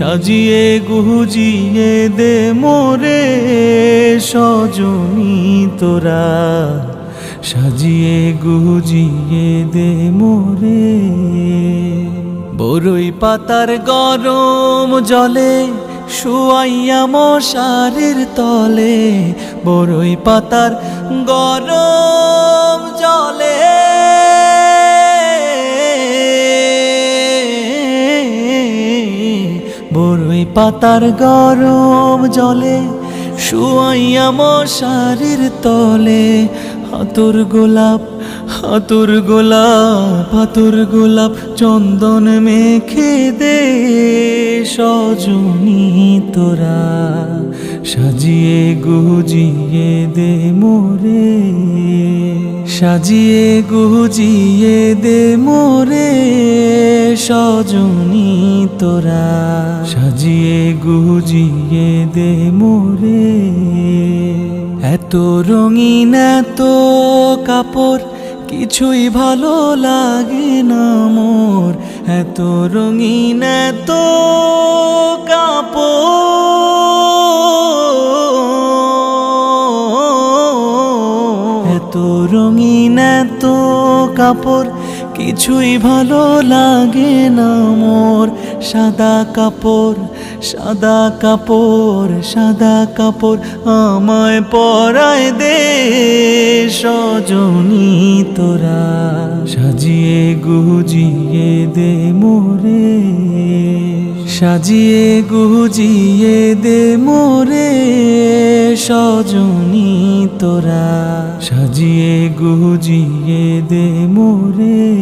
সাজিয়ে গুজিয়ে দে মোরে সজনী তোরা, সাজিয়ে গুজিয়ে দে মোরে। বরই পাতার গরম জলে শুয়াইয়া মশারির তলে, বরই পাতার গরম জলে বরই পাতার গরম জলে শুয়াইয়া মশারির তলে। হাতুর গোলাপ হাতুর গোলাপ হাতুর গোলাপ চন্দন মেখে দে সজনী তোরা, সাজিয়ে গুজিয়ে দে মোরে, সাজিয়ে গুজিয়ে দে মোরে সজনী তোরা, সাজিয়ে গুজিয়ে দে মোরে। এত রঙিন এত কাপড় কিছুই ভালো লাগে না মোর, এত রঙিন এত কাপড়, এত রঙিন এত কাপড় কিছুই ভালো লাগে না মোর। সাদা কাপড় সাদা কাপড় সাদা কাপড় আমায় পরায় দে সজনী তোরা, সাজিয়ে গুজিয়ে দে মোরে, সাজিয়ে গুজিয়ে দে মোরে সজনী তোরা, সাজিয়ে গুজিয়ে দে মোরে।